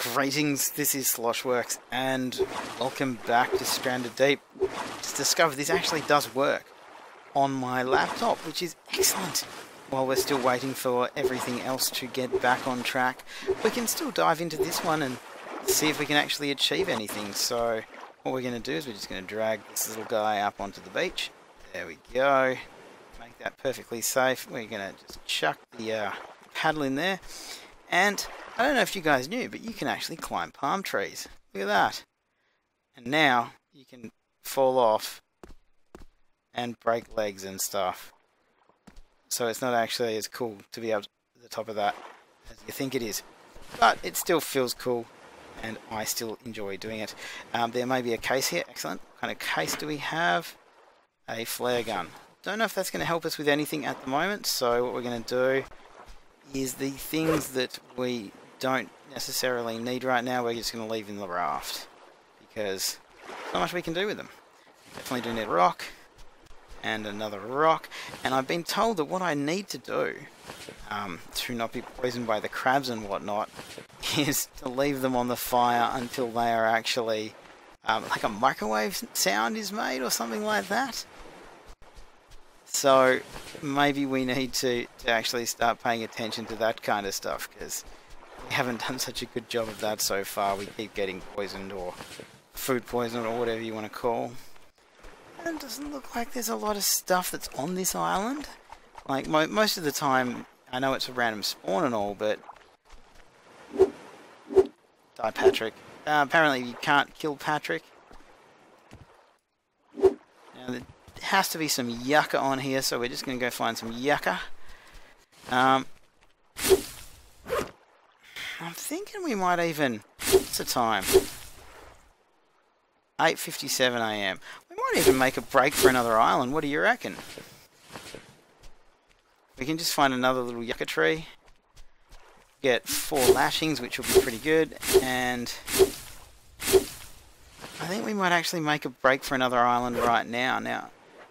Greetings, this is Sloshworks, and welcome back to Stranded Deep. Just discovered this actually does work on my laptop, which is excellent. While we're still waiting for everything else to get back on track, we can still dive into this one and see if we can actually achieve anything. So what we're going to do is we're just going to drag this little guy up onto the beach. There we go. Make that perfectly safe. We're going to just chuck the paddle in there. And I don't know if you guys knew, but you can actually climb palm trees. Look at that. And now you can fall off and break legs and stuff. So it's not actually as cool to be up to the top of that as you think it is. But it still feels cool, and I still enjoy doing it. There may be a case here. Excellent. What kind of case do we have? A flare gun. Don't know if that's going to help us with anything at the moment, so what we're going to do is the things that we don't necessarily need right now, we're just going to leave in the raft, because there's not much we can do with them. Definitely do need a rock, and another rock, and I've been told that what I need to do to not be poisoned by the crabs and whatnot is to leave them on the fire until they are actually, like a microwave sound is made or something like that. So maybe we need to actually start paying attention to that kind of stuff, because we haven't done such a good job of that so far. We keep getting poisoned, or food poisoned, or whatever you want to call. And it doesn't look like there's a lot of stuff that's on this island. Like most of the time, I know it's a random spawn and all, but die, Patrick. Apparently you can't kill Patrick. Now there has to be some yucca on here, so we're just going to go find some yucca. I'm thinking we might even... What's the time? 8:57 AM. We might even make a break for another island. What do you reckon? We can just find another little yucca tree. Get 4 lashings, which will be pretty good. And I think we might actually make a break for another island right now. Now,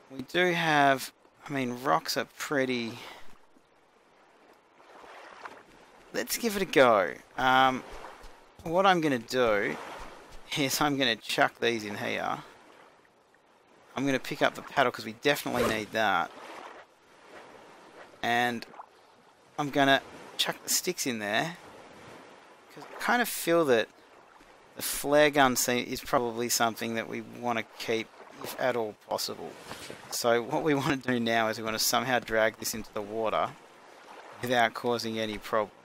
we do have... I mean, rocks are pretty... Let's give it a go. What I'm going to do is I'm going to chuck these in here. I'm going to pick up the paddle because we definitely need that. And I'm going to chuck the sticks in there, because I kind of feel that the flare gun is probably something that we want to keep, if at all possible. So what we want to do now is we want to somehow drag this into the water without causing any problems.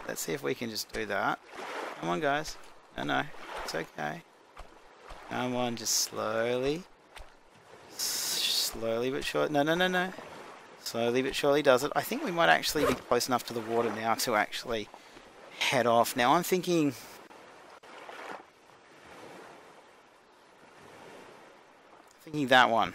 Let's see if we can just do that. Come on, guys. No, it's okay. Come on, just slowly. Slowly but surely. No. Slowly but surely does it. I think we might actually be close enough to the water now to actually head off. Now I'm thinking... that one.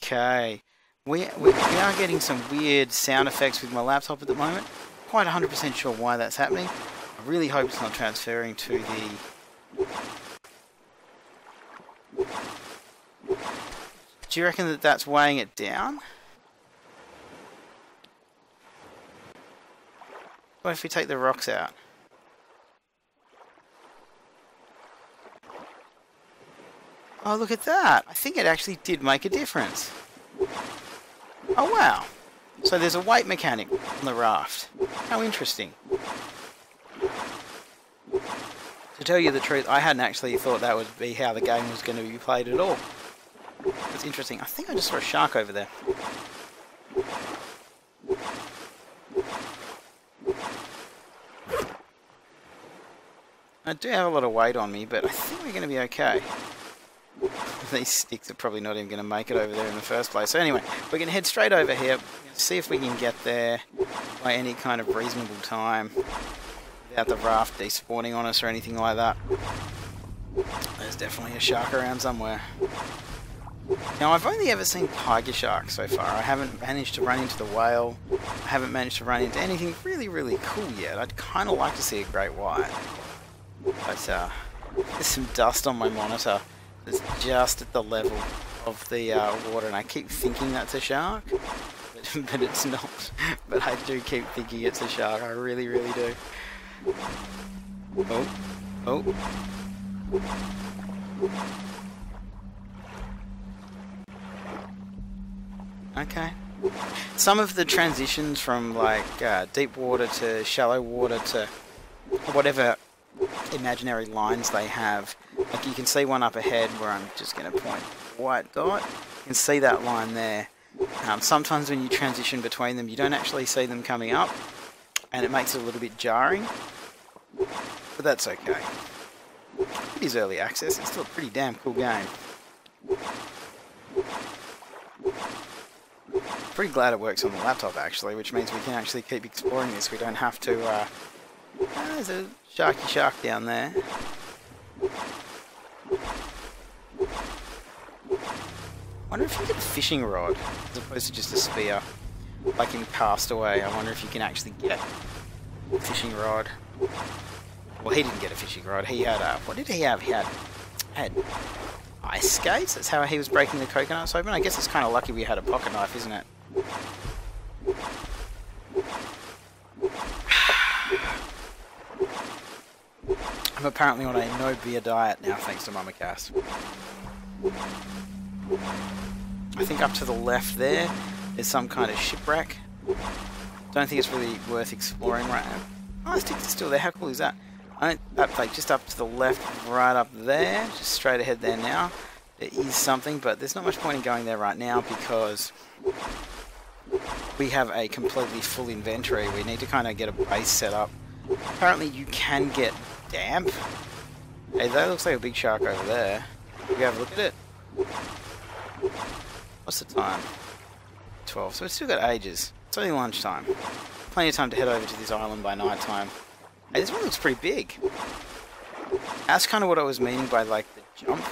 Okay. We are getting some weird sound effects with my laptop at the moment. Quite 100% sure why that's happening. I really hope it's not transferring to the... Do you reckon that that's weighing it down? What if we take the rocks out? Oh, look at that! I think it actually did make a difference. Oh, wow. So there's a weight mechanic on the raft. How interesting. To tell you the truth, I hadn't actually thought that would be how the game was going to be played at all. That's interesting. I think I just saw a shark over there. I do have a lot of weight on me, but I think we're going to be okay. These sticks are probably not even going to make it over there in the first place. So anyway, we're going to head straight over here, see if we can get there by any kind of reasonable time without the raft despawning on us or anything like that. There's definitely a shark around somewhere. Now, I've only ever seen tiger sharks so far. I haven't managed to run into the whale. I haven't managed to run into anything really cool yet. I'd kind of like to see a great white. But there's some dust on my monitor. It's just at the level of the water, and I keep thinking that's a shark, but but it's not. But I do keep thinking it's a shark. I really, really do. Oh. Oh. Okay. Some of the transitions from like deep water to shallow water to whatever imaginary lines they have, like you can see one up ahead where I'm just going to point a white dot. You can see that line there. Sometimes when you transition between them you don't actually see them coming up and it makes it a little bit jarring, but that's okay. It is early access, it's still a pretty damn cool game. Pretty glad it works on the laptop actually, which means we can actually keep exploring this. We don't have to there's a sharky shark down there. I wonder if you get a fishing rod as opposed to just a spear, like in Castaway. I wonder if you can actually get a fishing rod. Well, he didn't get a fishing rod. He had what did he have? He had ice skates. That's how he was breaking the coconuts open. I guess it's kind of lucky we had a pocket knife, isn't it? I'm apparently on a no beer diet now, thanks to Mama Cass. I think up to the left there is some kind of shipwreck. Don't think it's really worth exploring right now. Oh, the sticks are still there. How cool is that? Like just up to the left, right up there, just straight ahead there now. There is something, but there's not much point in going there right now because we have a completely full inventory. We need to kind of get a base set up. Apparently you can get damp. Hey, that looks like a big shark over there. You have a look at it. What's the time? 12. So it's still got ages. It's only lunchtime. Plenty of time to head over to this island by night time. Hey, this one looks pretty big. That's kind of what I was meaning by like the jump.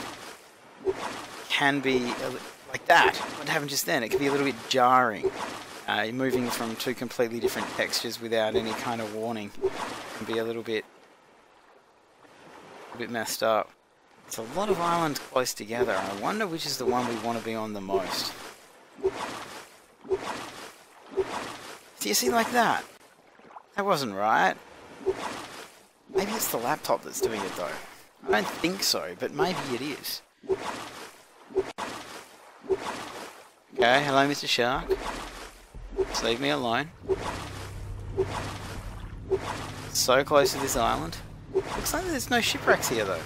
Can be like that. What happened just then? It can be a little bit jarring. You're moving from two completely different textures without any kind of warning. It can be a little bit messed up. It's a lot of islands close together. I wonder which is the one we want to be on the most. Do you see like that? That wasn't right. Maybe it's the laptop that's doing it though. I don't think so, but maybe it is. Okay, hello Mr. Shark. Just leave me alone. So close to this island. Looks like there's no shipwrecks here though.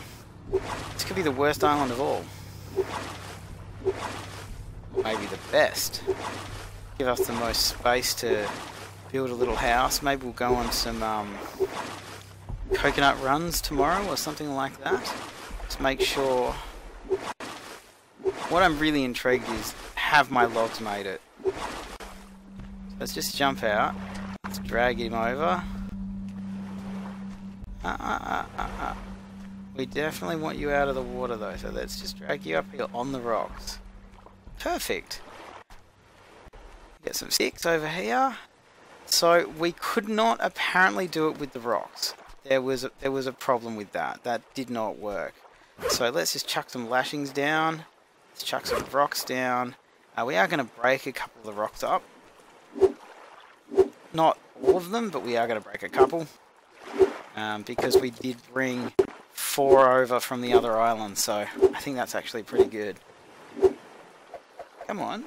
This could be the worst island of all. Maybe the best. Give us the most space to build a little house. Maybe we'll go on some coconut runs tomorrow or something like that. Just make sure. What I'm really intrigued is, have my logs made it? So let's just jump out. Let's drag him over. We definitely want you out of the water though, so let's just drag you up here on the rocks. Perfect. Get some sticks over here. So we could not apparently do it with the rocks. There was a problem with that. That did not work. So let's just chuck some lashings down. Let's chuck some rocks down. We are going to break a couple of the rocks up. Not all of them, but we are going to break a couple. Because we did bring 4 over from the other island, so I think that's actually pretty good. Come on.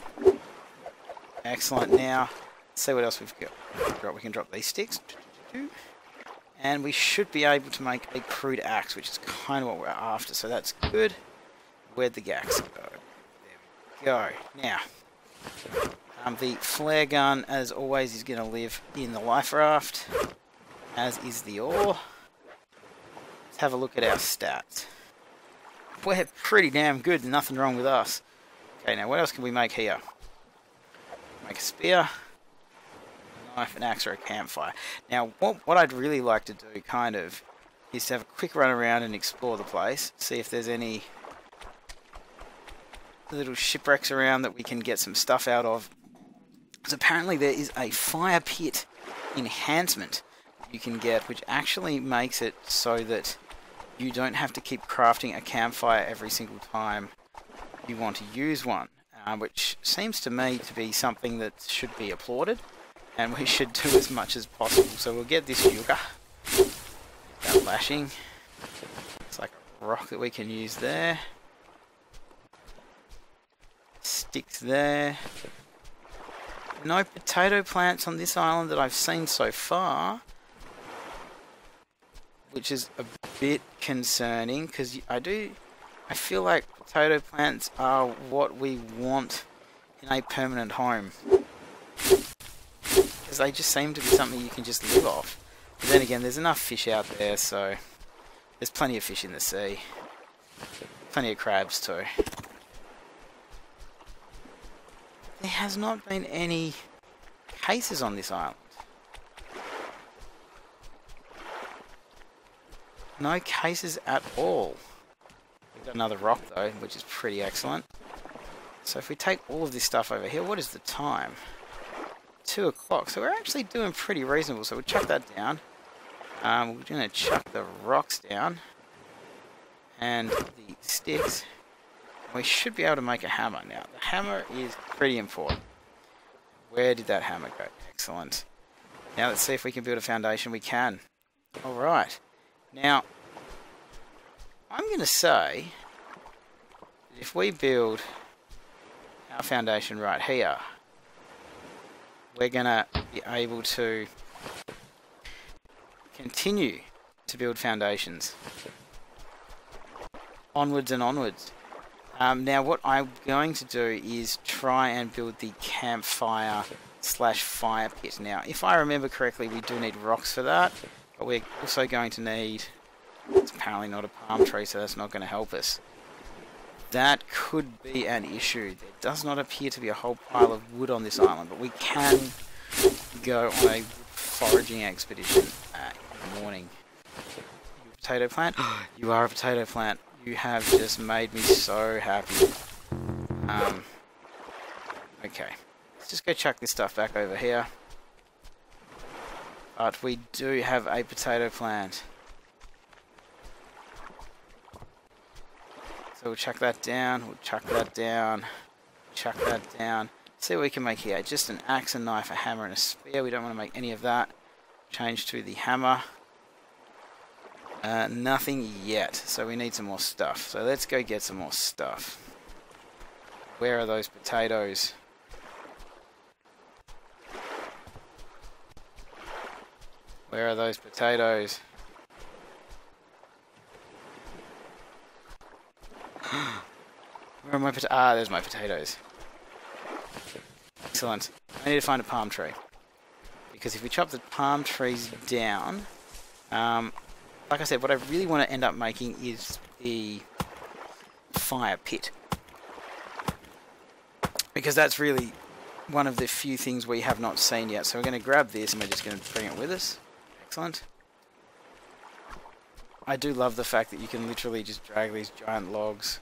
Excellent. Now, let's see what else we've got. We can drop these sticks. And we should be able to make a crude axe, which is kind of what we're after, so that's good. Where'd the axe go? There we go. Now, the flare gun, as always, is going to live in the life raft, as is the ore. Let's have a look at our stats. We're pretty damn good, nothing wrong with us. Okay, now what else can we make here? Make a spear, a knife, an axe, or a campfire. Now, what I'd really like to do, kind of, is to have a quick run around and explore the place, see if there's any little shipwrecks around that we can get some stuff out of. Because apparently there is a fire pit enhancement you can get, which actually makes it so that you don't have to keep crafting a campfire every single time you want to use one. which seems to me to be something that should be applauded, and we should do as much as possible. So we'll get this yucca. That lashing. It's like a rock that we can use there. Sticks there. No potato plants on this island that I've seen so far, which is a bit concerning, because I feel like potato plants are what we want in a permanent home, because they just seem to be something you can just live off. But then again, there's enough fish out there, so there's plenty of fish in the sea, plenty of crabs too. There has not been any cases on this island. No cases at all. We've got another rock though, which is pretty excellent. So if we take all of this stuff over here, what is the time? 2 o'clock. So we're actually doing pretty reasonable. So we'll chuck that down. We're going to chuck the rocks down. And the sticks. We should be able to make a hammer now. The hammer is pretty important. Where did that hammer go? Excellent. Now let's see if we can build a foundation. We can. Alright. Now, I'm going to say that if we build our foundation right here, we're going to be able to continue to build foundations. Onwards and onwards. Now what I'm going to do is try and build the campfire / fire pit. Now if I remember correctly, we do need rocks for that, but we're also going to need, it's apparently not a palm tree, so that's not going to help us. That could be an issue. There does not appear to be a whole pile of wood on this island, but we can go on a foraging expedition in the morning. You a potato plant? You are a potato plant. You have just made me so happy. Okay. Let's just go chuck this stuff back over here. But we do have a potato plant. So we'll chuck that down, we'll chuck that down, chuck that down. See what we can make here. Just an axe, a knife, a hammer, and a spear. We don't want to make any of that. Change to the hammer. Nothing yet, so we need some more stuff. So let's go get some more stuff. Where are those potatoes? Where are those potatoes? Where are my potatoes? Ah, there's my potatoes. Excellent. I need to find a palm tree. Because if we chop the palm trees down, like I said, what I really want to end up making is the fire pit. Because that's really one of the few things we have not seen yet. So we're going to grab this and we're just going to bring it with us. Excellent. I do love the fact that you can literally just drag these giant logs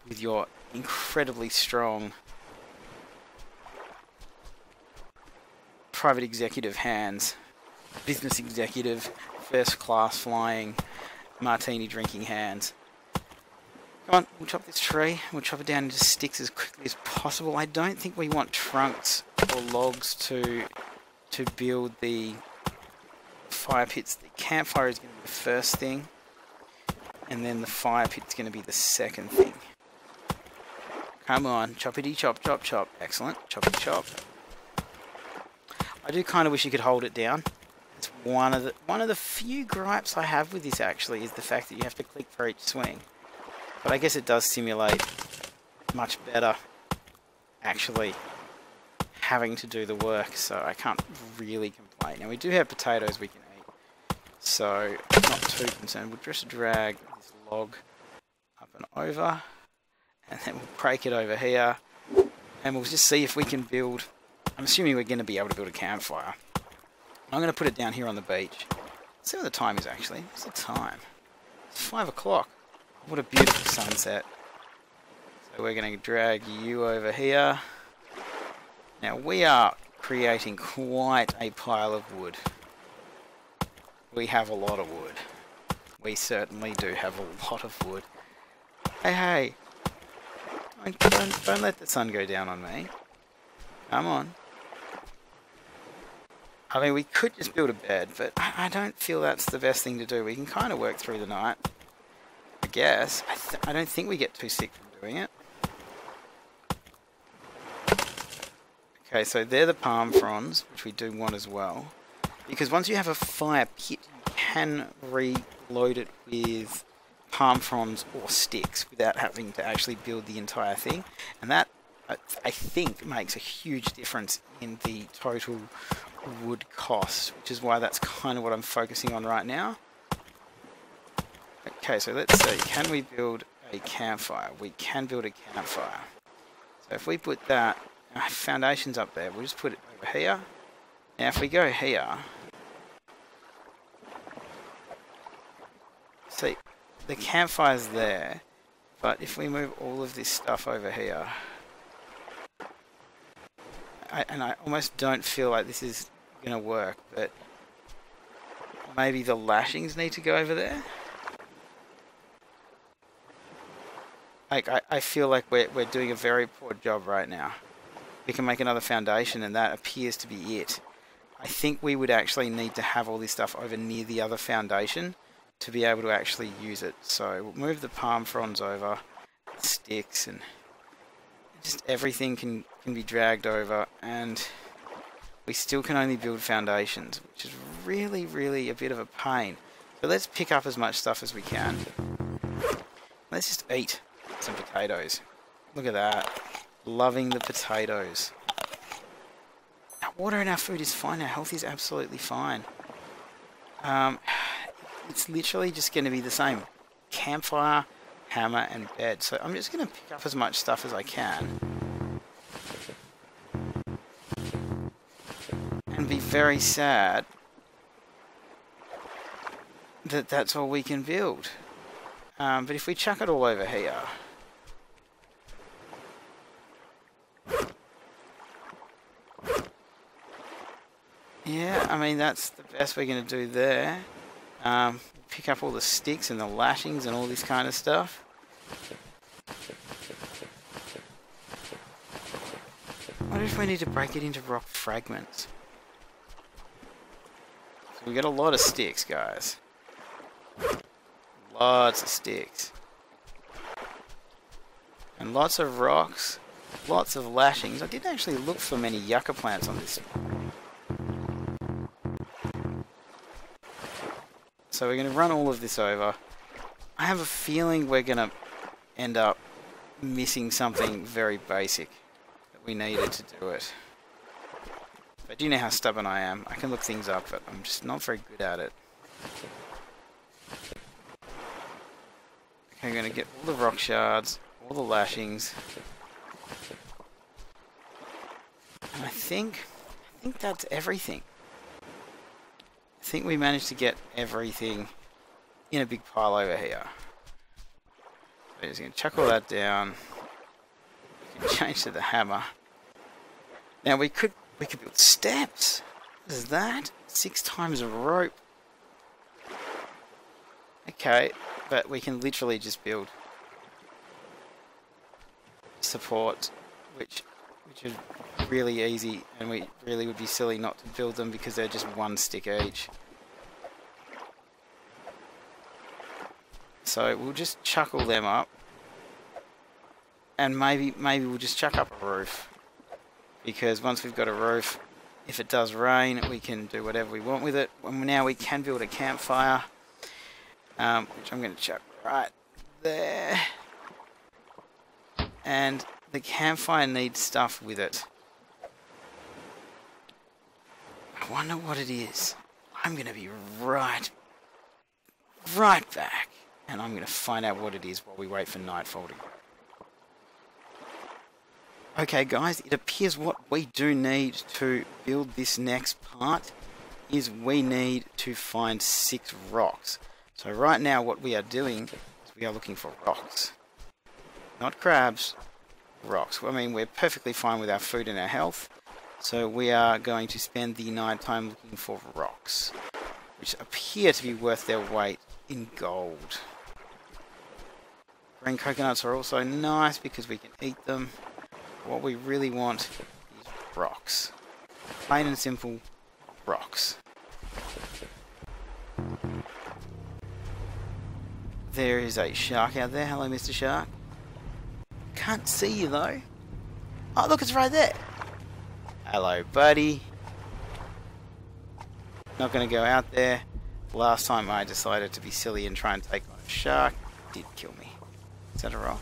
with your incredibly strong private executive hands. Business executive, first class flying, martini drinking hands. Come on, we'll chop this tree. We'll chop it down into sticks as quickly as possible. I don't think we want trunks or logs to build the fire pits. The campfire is going to be the first thing, and then the fire pit's going to be the second thing. Come on, choppity chop, chop, chop. Excellent, choppity chop. I do kind of wish you could hold it down. It's one of the few gripes I have with this actually, is the fact that you have to click for each swing. But I guess it does simulate much better actually having to do the work, so I can't really complain. Now we do have potatoes we can eat, so not too concerned. We'll just drag this log up and over, and then we'll break it over here, and we'll just see if we can build. I'm assuming we're going to be able to build a campfire. I'm going to put it down here on the beach. Let's see what the time is actually. What's the time? It's 5 o'clock. What a beautiful sunset. So we're going to drag you over here. Now we are creating quite a pile of wood. We have a lot of wood. We certainly do have a lot of wood. Hey, hey. Don't let the sun go down on me. Come on. I mean, we could just build a bed, but I don't feel that's the best thing to do. We can kind of work through the night, I guess. I don't think we get too sick from doing it. Okay, so they're the palm fronds, which we do want as well. Because once you have a fire pit, you can reload it with palm fronds or sticks without having to actually build the entire thing. And that, I think, makes a huge difference in the total wood cost, which is why that's kind of what I'm focusing on right now. Okay, so let's see. Can we build a campfire? We can build a campfire. So if we put that foundations up there, we'll just put it over here. Now if we go here, see, the campfire's there, but if we move all of this stuff over here, I almost don't feel like this is going to work, but maybe the lashings need to go over there. Like, I feel like we're doing a very poor job right now. We can make another foundation and that appears to be it. I think we would actually need to have all this stuff over near the other foundation to be able to actually use it. So we'll move the palm fronds over, sticks, and just everything can be dragged over, and we still can only build foundations, which is really, really a bit of a pain. So let's pick up as much stuff as we can. Let's just eat some potatoes. Look at that. Loving the potatoes. Our water and our food is fine. Our health is absolutely fine. It's literally just going to be the same. Campfire, hammer, and bed. So I'm just going to pick up as much stuff as I can. And be very sad that that's all we can build. But if we chuck it all over here, yeah, I mean, that's the best we're going to do there. Pick up all the sticks and the lashings and all this kind of stuff. What if we need to break it into rock fragments? So we got a lot of sticks, guys. Lots of sticks. And lots of rocks. Lots of lashings. I didn't actually look for many yucca plants on this. So we're going to run all of this over. I have a feeling we're going to end up missing something very basic that we needed to do it. But you know how stubborn I am. I can look things up, but I'm just not very good at it. Okay, I'm going to get all the rock shards, all the lashings. And I think that's everything. I think we managed to get everything in a big pile over here. So we're just going to chuck all that down. We can change to the hammer. Now we could build steps. What is that? 6 times a rope. Okay, but we can literally just build support, which is really easy, and we really would be silly not to build them because they're just 1 stick each. So we'll just chuck all them up, and maybe we'll just chuck up a roof, because once we've got a roof, if it does rain, we can do whatever we want with it. And now we can build a campfire, which I'm going to chuck right there, and the campfire needs stuff with it. I wonder what it is. I'm going to be right back, and I'm going to find out what it is while we wait for nightfall to go. Okay guys, it appears what we do need to build this next part is we need to find 6 rocks. So right now what we are doing is we are looking for rocks. Not crabs, rocks. I mean, we're perfectly fine with our food and our health, so we are going to spend the night time looking for rocks, which appear to be worth their weight in gold. Green coconuts are also nice because we can eat them. What we really want is rocks. Plain and simple rocks. There is a shark out there. Hello, Mr. Shark. Can't see you though. Oh, look, it's right there. Hello, buddy. Not going to go out there. Last time I decided to be silly and try and take on a shark, it did kill me. Is that a rock?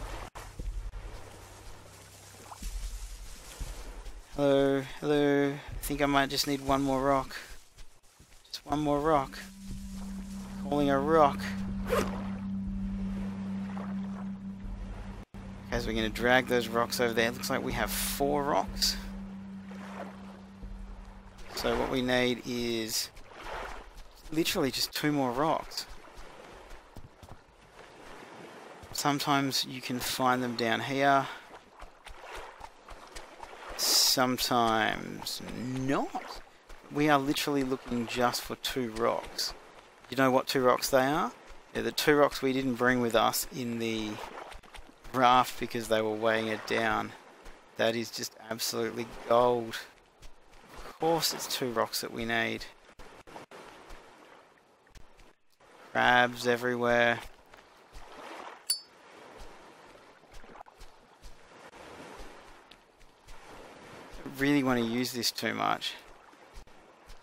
Hello, hello. I think I might just need one more rock. Just one more rock. Calling a rock. Okay, so we're going to drag those rocks over there. It looks like we have 4 rocks. So what we need is literally just 2 more rocks. Sometimes you can find them down here. Sometimes not. We are literally looking just for 2 rocks. You know what 2 rocks they are? They're the 2 rocks we didn't bring with us in the raft because they were weighing it down. That is just absolutely gold. Of course it's 2 rocks that we need. Crabs everywhere. I really want to use this too much.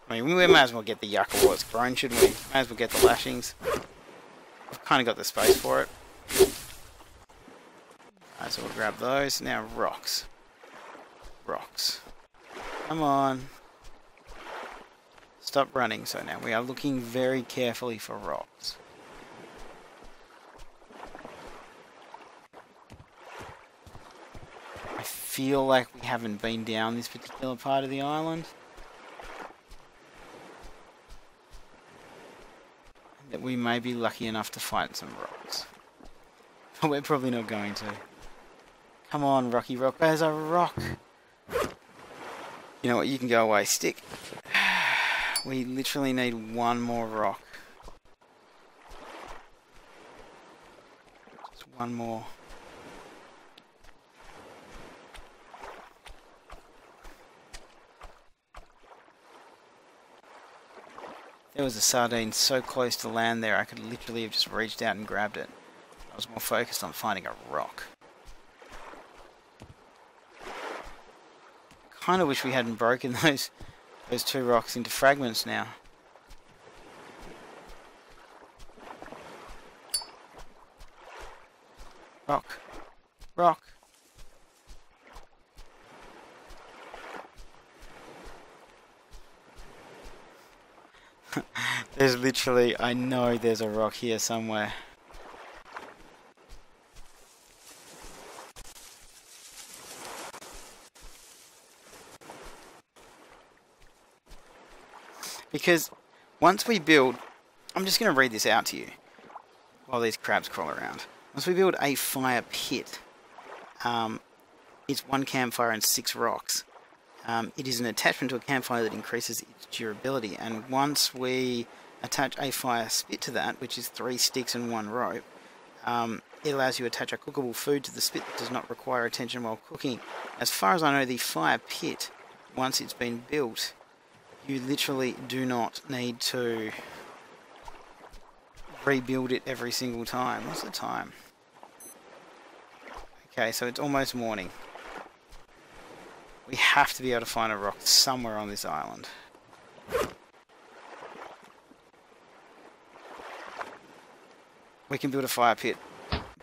I mean, we might as well get the yucca while it's grown, shouldn't we? Might as well get the lashings. I've kind of got the space for it. Alright, so we'll grab those. Now rocks. Rocks. Come on. Stop running. So now we are looking very carefully for rocks. I feel like we haven't been down this particular part of the island. That we may be lucky enough to find some rocks. But we're probably not going to. Come on, Rocky Rock. There's a rock. You know what? You can go away. Stick. We literally need 1 more rock. Just 1 more. There was a sardine so close to land there I could literally have just reached out and grabbed it. I was more focused on finding a rock. Kinda wish we hadn't broken those 2 rocks into fragments now. Rock. Rock. There's literally, I know there's a rock here somewhere. Because once we build, I'm just going to read this out to you while these crabs crawl around. Once we build a fire pit, it's 1 campfire and 6 rocks. It is an attachment to a campfire that increases its durability, and once we attach a fire spit to that, which is 3 sticks and 1 rope, it allows you to attach a cookable food to the spit that does not require attention while cooking. As far as I know, the fire pit, once it's been built, you literally do not need to rebuild it every single time. What's the time? Okay, so it's almost morning. We have to be able to find a rock somewhere on this island. We can build a fire pit.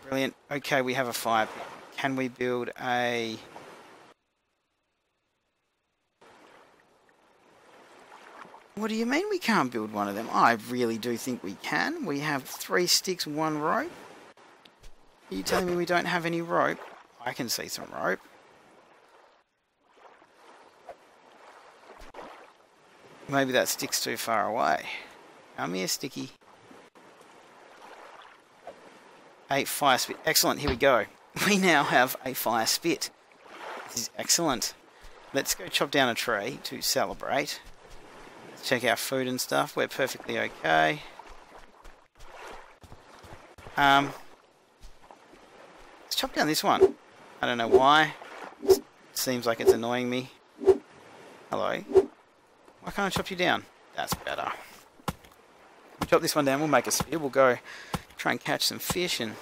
Brilliant. Okay, we have a fire pit. Can we build a... What do you mean we can't build one of them? I really do think we can. We have 3 sticks, 1 rope. Are you telling me we don't have any rope? I can see some rope. Maybe that stick's too far away. Come here, sticky. 8 fire spit. Excellent, here we go. We now have a fire spit. This is excellent. Let's go chop down a tree to celebrate. Let's check our food and stuff. We're perfectly okay. let's chop down this one. I don't know why. It seems like it's annoying me. Hello. Why can't I chop you down? That's better. We'll chop this one down. We'll make a spear. We'll go try and catch some fish and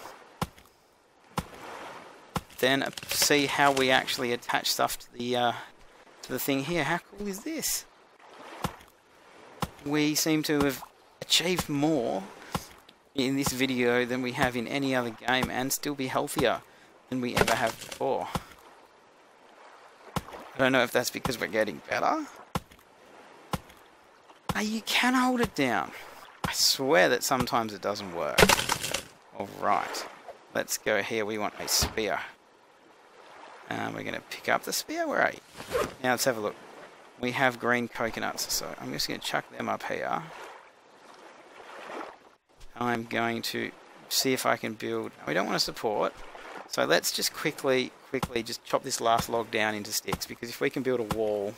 then see how we actually attach stuff to the thing here. How cool is this? We seem to have achieved more in this video than we have in any other game and still be healthier than we ever have before. I don't know if that's because we're getting better. Oh, you can hold it down. I swear that sometimes it doesn't work. Alright, let's go here. We want a spear. We're going to pick up the spear. Where are you? Now let's have a look. We have green coconuts, so I'm just going to chuck them up here. I'm going to see if I can build... We don't want to support, so let's just quickly just chop this last log down into sticks, because if we can build a wall,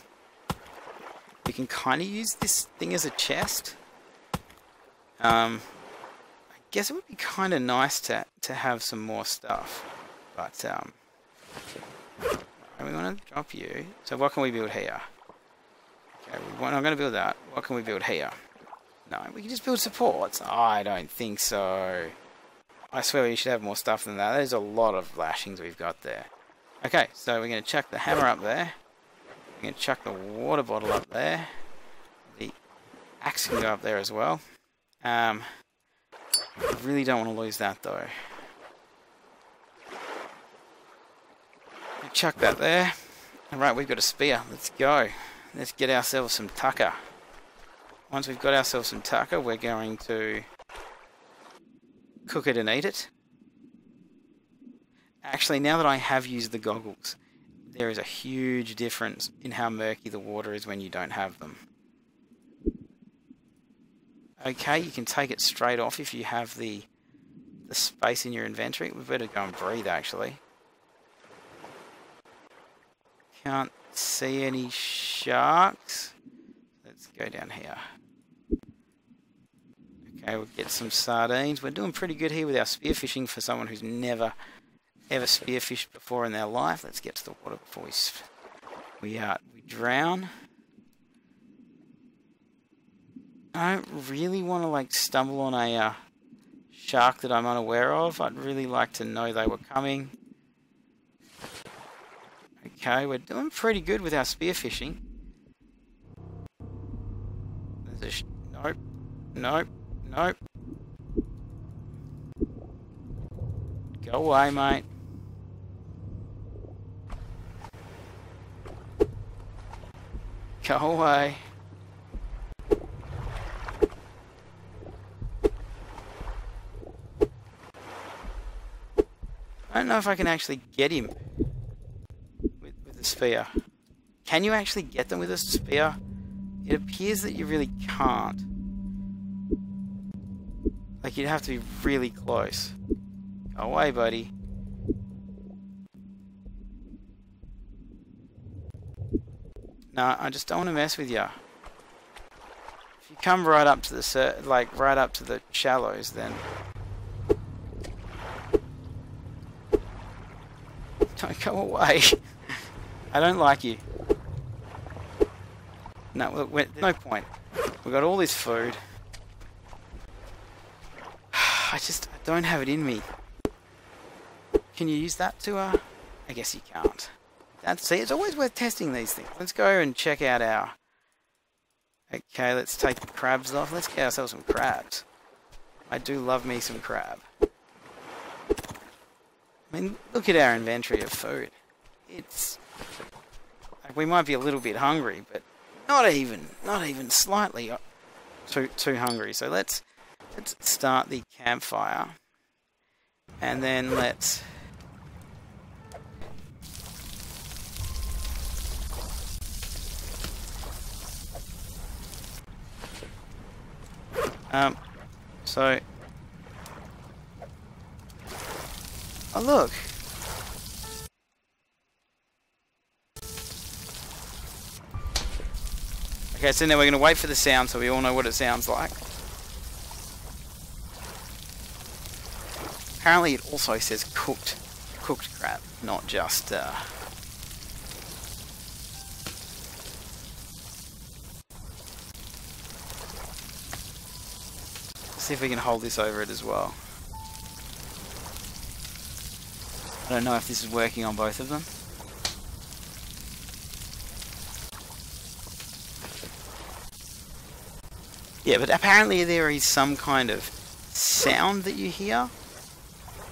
we can kind of use this thing as a chest. I guess it would be kind of nice to have some more stuff, but we want to drop you. So what can we build here? Okay, I'm going to build that. What can we build here? No, we can just build supports. I don't think so. I swear we should have more stuff than that. There's a lot of lashings we've got there. Okay, so we're going to chuck the hammer up there. We're going to chuck the water bottle up there. The axe can go up there as well. I really don't want to lose that though. Chuck that there. Alright, we've got a spear. Let's go. Let's get ourselves some tucker. Once we've got ourselves some tucker, we're going to cook it and eat it. Actually, now that I have used the goggles, there is a huge difference in how murky the water is when you don't have them. Okay, you can take it straight off if you have the space in your inventory. We better go and breathe, actually. Can't see any sharks. Let's go down here. Okay, we'll get some sardines. We're doing pretty good here with our spearfishing for someone who's never ever spearfished before in their life. Let's get to the water before we drown. I don't really want to like stumble on a shark that I'm unaware of. I'd really like to know they were coming. Okay, we're doing pretty good with our spearfishing. Nope, nope, nope. Go away, mate. Go away. I don't know if I can actually get him with the spear. Can you actually get them with a spear? It appears that you really can't. Like, you'd have to be really close. Go away, buddy. No, I just don't want to mess with you. If you come right up to the right up to the shallows, then don't go away. I don't like you. No, look, there's no point. We've got all this food. I don't have it in me. Can you use that to, I guess you can't. See, it's always worth testing these things. Let's go and check out our... Okay, let's take the crabs off. Let's get ourselves some crabs. I do love me some crab. I mean, look at our inventory of food. It's... Like, we might be a little bit hungry, but not even slightly too hungry. So let's start the campfire. And then let's... So... Oh, look! Okay, so now we're going to wait for the sound so we all know what it sounds like. Apparently it also says cooked cooked crab, not just see if we can hold this over it as well. I don't know if this is working on both of them. Yeah, but apparently there is some kind of sound that you hear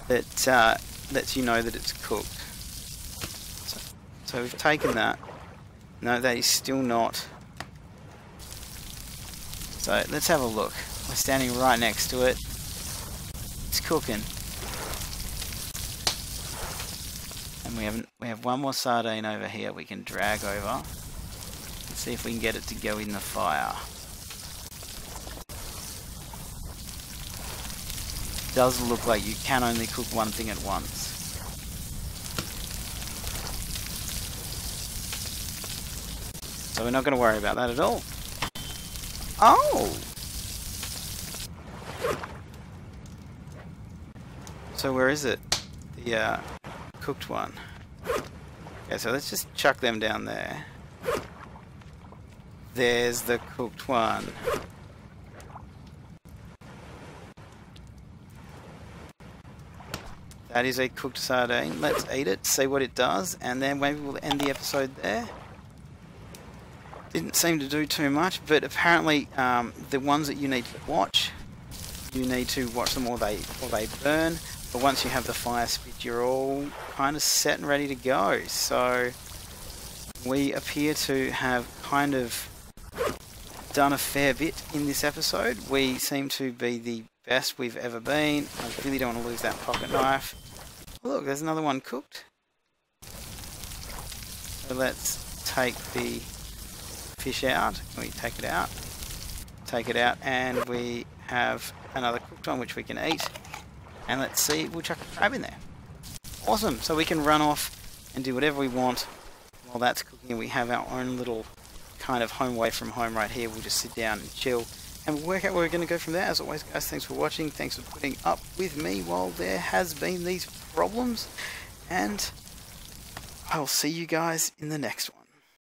that lets you know that it's cooked. So we've taken that. No, that is still not. So let's have a look. We're standing right next to it. It's cooking. And we have one more sardine over here we can drag over. Let's see if we can get it to go in the fire. It does look like you can only cook one thing at once. So we're not going to worry about that at all. Oh! So where is it? The cooked one. Okay, so let's just chuck them down there. There's the cooked one. That is a cooked sardine. Let's eat it, see what it does, and then maybe we'll end the episode there. Didn't seem to do too much, but apparently the ones that you need to watch them or they burn. But once you have the fire spit, you're all kind of set and ready to go. So we appear to have kind of done a fair bit in this episode. We seem to be the best we've ever been. I really don't want to lose that pocket knife. Oh, look, there's another one cooked. So let's take the fish out. Can we take it out? Take it out, and we have another cooked one which we can eat. And let's see, we'll chuck a crab in there. Awesome, so we can run off and do whatever we want while that's cooking, and we have our own little kind of home away from home right here. We'll just sit down and chill and work out where we're going to go from there. As always, guys, thanks for watching. Thanks for putting up with me while there has been these problems. And I'll see you guys in the next one.